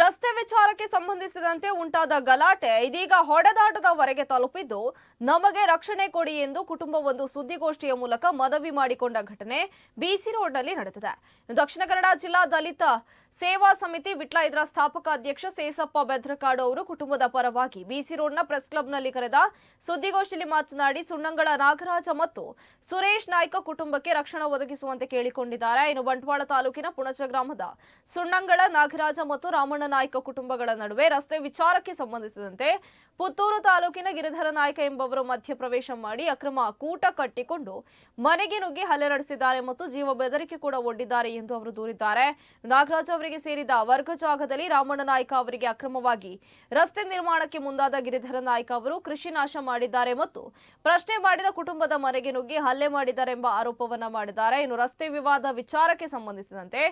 ರಸ್ತೆ ವಿಚಾರಕ್ಕೆ ಸಂಬಂಧಿಸಿದಂತೆ ಉಂಟಾದ ಗಲಾಟೆ ಇದೀಗ ಹೊಡೆದಾಟದವರೆಗೆ ತಲುಪಿದ್ದು, ನಮಗೆ ರಕ್ಷಣೆ ಕೊಡಿ ಎಂದು ಕುಟುಂಬವೊಂದು ಸುದ್ದಿಗೋಷ್ಠಿಯ ಮೂಲಕ ಮನವಿ ಮಾಡಿಕೊಂಡ ಘಟನೆ ಬಿಸಿ ರೋಡ್ನಲ್ಲಿ ನಡೆದಿದೆ. ದಕ್ಷಿಣ ಕನ್ನಡ ಜಿಲ್ಲಾ ದಲಿತ ಸೇವಾ ಸಮಿತಿ ವಿಟ್ಲ ಇದರ ಸ್ಥಾಪಕ ಅಧ್ಯಕ್ಷ ಸೇಸಪ್ಪ ಬೆದ್ರಕಾಡು ಅವರು ಕುಟುಂಬದ ಪರವಾಗಿ ಬಿಸಿ ರೋಡ್ನ ಪ್ರೆಸ್ ಕ್ಲಬ್ನಲ್ಲಿ ಕರೆದ ಸುದ್ದಿಗೋಷ್ಠಿಯಲ್ಲಿ ಮಾತನಾಡಿ, ಸುಣ್ಣಂಗಳ ನಾಗರಾಜ ಮತ್ತು ಸುರೇಶ್ ನಾಯ್ಕ ಕುಟುಂಬಕ್ಕೆ ರಕ್ಷಣೆ ಒದಗಿಸುವಂತೆ ಕೇಳಿಕೊಂಡಿದ್ದಾರೆ. ಇನ್ನು ಬಂಟ್ವಾಳ ತಾಲೂಕಿನ ಪುಣಚ ಗ್ರಾಮದ ಸುಣ್ಣಂಗಳ ನಾಗರಾಜ ಮತ್ತು ರಾಮಣ್ಣ ನಾಯ್ಕ ಕುಟುಂಬಗಳ ನಡುವೆ ರಸ್ತೆ ವಿಚಾರಕ್ಕೆ ಸಂಬಂಧಿಸಿದಂತೆ ಪುತ್ತೂರು ತಾಲೂಕಿನ ಗಿರಿಧರ ನಾಯ್ಕ ಎಂಬವರು ಮಧ್ಯಪ್ರವೇಶ ಮಾಡಿ ಅಕ್ರಮ ಕೂಟ ಕಟ್ಟಿಕೊಂಡು ಮನೆಗೆ ನುಗ್ಗಿ ಹಲ್ಲೆ ನಡೆಸಿದ್ದಾರೆ ಮತ್ತು ಜೀವ ಬೆದರಿಕೆ ಕೂಡ ಒಡ್ಡಿದ್ದಾರೆ ಎಂದು ಅವರು ದೂರಿದ್ದಾರೆ. ನಾಗರಾಜ್ ಅವರಿಗೆ ಸೇರಿದ ವರ್ಗ ಜಾಗದಲ್ಲಿ ರಾಮಣ್ಣ ನಾಯ್ಕ ಅವರಿಗೆ ಅಕ್ರಮವಾಗಿ ರಸ್ತೆ ನಿರ್ಮಾಣಕ್ಕೆ ಮುಂದಾದ ಗಿರಿಧರ ನಾಯ್ಕ ಅವರು ಕೃಷಿ ನಾಶ ಮಾಡಿದ್ದಾರೆ ಮತ್ತು ಪ್ರಶ್ನೆ ಮಾಡಿದ ಕುಟುಂಬದ ಮನೆಗೆ ನುಗ್ಗಿ ಹಲ್ಲೆ ಮಾಡಿದ್ದಾರೆ ಎಂಬ ಆರೋಪವನ್ನ ಮಾಡಿದ್ದಾರೆ. ಇನ್ನು ರಸ್ತೆ ವಿವಾದ ವಿಚಾರಕ್ಕೆ ಸಂಬಂಧಿಸಿದಂತೆ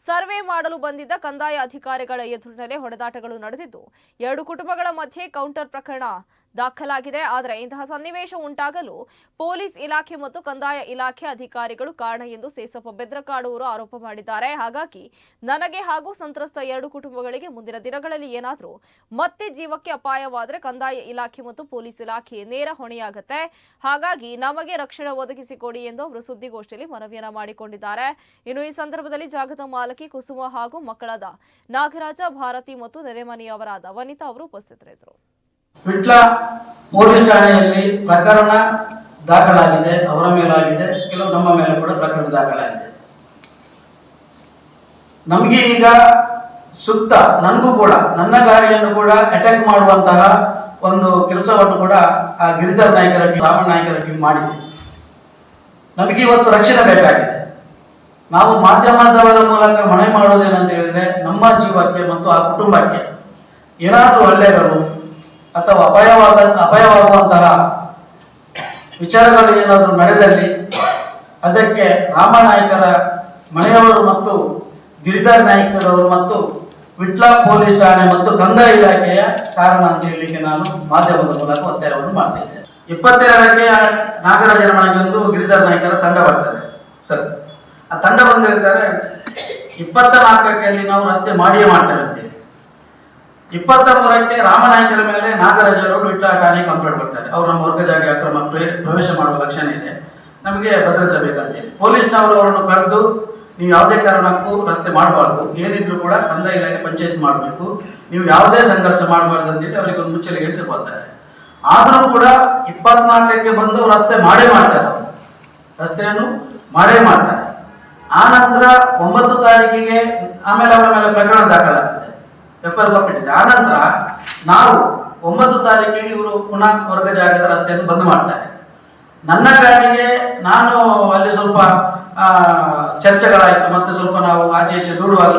ಸರ್ವೆ ಮಾಡಲು ಬಂದಿದ್ದ ಕಂದಾಯ ಅಧಿಕಾರಿಗಳ ಎದುರಿನಲ್ಲೇ ಹೊಡೆದಾಟಗಳು ನಡೆದಿದ್ದು, ಎರಡು ಕುಟುಂಬಗಳ ಮಧ್ಯೆ ಕೌಂಟರ್ ಪ್ರಕರಣ ದಾಖಲಾಗಿದೆ. ಆದರೆ ಇಂತಹ ಸನ್ನಿವೇಶ ಉಂಟಾಗಲು ಪೊಲೀಸ್ ಇಲಾಖೆ ಮತ್ತು ಕಂದಾಯ ಇಲಾಖೆ ಅಧಿಕಾರಿಗಳು ಕಾರಣ ಎಂದು ಸೇಸಪ್ಪ ಬೆದ್ರಕಾಡು ಅವರು ಆರೋಪ ಮಾಡಿದ್ದಾರೆ. ಹಾಗಾಗಿ ನನಗೆ ಹಾಗೂ ಸಂತ್ರಸ್ತ ಎರಡು ಕುಟುಂಬಗಳಿಗೆ ಮುಂದಿನ ದಿನಗಳಲ್ಲಿ ಏನಾದರೂ ಮತ್ತೆ ಜೀವಕ್ಕೆ ಅಪಾಯವಾದರೆ ಕಂದಾಯ ಇಲಾಖೆ ಮತ್ತು ಪೊಲೀಸ್ ಇಲಾಖೆ ನೇರ ಹೊಣೆಯಾಗುತ್ತೆ. ಹಾಗಾಗಿ ನಮಗೆ ರಕ್ಷಣೆ ಒದಗಿಸಿಕೊಡಿ ಎಂದು ಅವರು ಸುದ್ದಿಗೋಷ್ಠಿಯಲ್ಲಿ ಮನವಿಯನ್ನ ಮಾಡಿಕೊಂಡಿದ್ದಾರೆ. ಇನ್ನು ಈ ಸಂದರ್ಭದಲ್ಲಿ ಜಾಗದ ಮಾಲಕಿ ಕುಸುಮ ಹಾಗೂ ಮಕ್ಕಳಾದ ನಾಗರಾಜ, ಭಾರತಿ ಮತ್ತು ನೆರೆಮನೆಯವರಾದ ವನಿತಾ ಅವರು ಉಪಸ್ಥಿತರಿದ್ದರು. ವಿಟ್ಲ ಪೊಲೀಸ್ ಠಾಣೆಯಲ್ಲಿ ಪ್ರಕರಣ ದಾಖಲಾಗಿದೆ, ಅವರ ಮೇಲಾಗಿದೆ, ಕೆಲವು ನಮ್ಮ ಮೇಲೆ ಕೂಡ ಪ್ರಕರಣ ದಾಖಲಾಗಿದೆ. ನಮಗೆ ಈಗ ಸುತ್ತ ನನಗೂ ಕೂಡ ನನ್ನ ಗಾಡಿಯನ್ನು ಕೂಡ ಅಟ್ಯಾಕ್ ಮಾಡುವಂತಹ ಒಂದು ಕೆಲಸವನ್ನು ಕೂಡ ಆ ಗಿರಿಧರ್ ನಾಯ್ಕರ ರಾಮಣ್ಣ ನಾಯ್ಕರ ಟೀಮ್ ಮಾಡಿದೆ. ನಮಗೆ ಇವತ್ತು ರಕ್ಷಣೆ ಬೇಕಾಗಿದೆ. ನಾವು ಮಾಧ್ಯಮದವರ ಮೂಲಕ ಮನವಿ ಮಾಡೋದೇನಂತ ಹೇಳಿದ್ರೆ, ನಮ್ಮ ಜೀವಕ್ಕೆ ಮತ್ತು ಆ ಕುಟುಂಬಕ್ಕೆ ಏನಾದರೂ ಹಲ್ಲೆಗಳು ಅಥವಾ ಅಪಾಯವಾಗುವಂತಹ ವಿಚಾರಗಳು ಏನಾದರೂ ನಡೆದಲ್ಲಿ ಅದಕ್ಕೆ ರಾಮನಾಯ್ಕರ ಮನೆಯವರು ಮತ್ತು ಗಿರಿಧರ್ ನಾಯ್ಕರವರು ಮತ್ತು ವಿಟ್ಲ ಪೊಲೀಸ್ ಠಾಣೆ ಮತ್ತು ಕಂದಾಯ ಇಲಾಖೆಯ ಕಾರಣ ಅಂತ ಹೇಳಲಿಕ್ಕೆ ನಾನು ಮಾಧ್ಯಮದ ಮೂಲಕ ಒತ್ತಾಯವನ್ನು ಮಾಡ್ತಿದ್ದೇನೆ. 22ಕ್ಕೆ ನಾಗರಾಜನ ಮನೆಗೆ ಒಂದು ಗಿರಿಧರ್ ನಾಯ್ಕರ ತಂಡ ಬರ್ತಾರೆ ಸರ್. ಆ ತಂಡ ಬಂದು ಹೇಳ್ತಾರೆ, 24ಕ್ಕೆ ನಾವು ರಸ್ತೆ ಮಾಡಿಯೇ ಮಾಡ್ತೇವೆ ಅಂತೇಳಿ. 23ಕ್ಕೆ ರಾಮನಾಯ್ಕರ ಮೇಲೆ ನಾಗರಾಜರು ವಿಟ್ಲ ಠಾಣೆ ಕಂಪ್ಲೇಂಟ್ ಬರ್ತಾರೆ. ಅವರು ನಮ್ಮ ವರ್ಗ ಜಾಗ ಅಕ್ರಮ ಪ್ರವೇಶ ಮಾಡುವ ಲಕ್ಷಣ ಇದೆ, ನಮಗೆ ಭದ್ರತೆ ಬೇಕಂತೇಳಿ ಪೊಲೀಸ್ನವರು ಅವರನ್ನು ಕರೆದು, ನೀವು ಯಾವುದೇ ಕಾರಣಕ್ಕೂ ರಸ್ತೆ ಮಾಡಬಾರ್ದು, ಏನಿದ್ರು ಕೂಡ ಕಂದಾಯ ಇಲಾಖೆ ಪಂಚಾಯತ್ ಮಾಡಬೇಕು, ನೀವು ಯಾವುದೇ ಸಂಘರ್ಷ ಮಾಡಬಾರ್ದು ಅಂತೇಳಿ ಅವರಿಗೆ ಒಂದು ಮುಚ್ಚಲಿಗೆ ತಿಳ್ಕೊಳ್ತಾರೆ. ಆದರೂ ಕೂಡ 24ಕ್ಕೆ ಬಂದು ರಸ್ತೆ ಮಾಡೇ ಮಾಡ್ತಾರೆ, ರಸ್ತೆಯನ್ನು ಮಾಡೇ ಮಾಡ್ತಾರೆ. ಆ ನಂತರ 9 ತಾರೀಕಿಗೆ ಆಮೇಲೆ ಅವರ ಮೇಲೆ ಪ್ರಕರಣ ದಾಖಲಾಗ್ತದೆ, ಎಫ್ಐಆರ್ ಕೊಟ್ಟಿದೆ. ಆ ನಂತರ ನಾವು 9 ತಾರೀಕಿಗೆ ಇವರು ಪುನಃ ವರ್ಗ ಜಾಗದ ರಸ್ತೆಯನ್ನು ಬಂದ್ ಮಾಡ್ತಾರೆ. ನನ್ನ ಗಾಡಿಗೆ ನಾನು ಅಲ್ಲಿ ಸ್ವಲ್ಪ ಚರ್ಚೆಗಳಾಯಿತು, ಮತ್ತೆ ಸ್ವಲ್ಪ ನಾವು ಆಚೆ ಈಚೆ ದೂಡುವಾಗ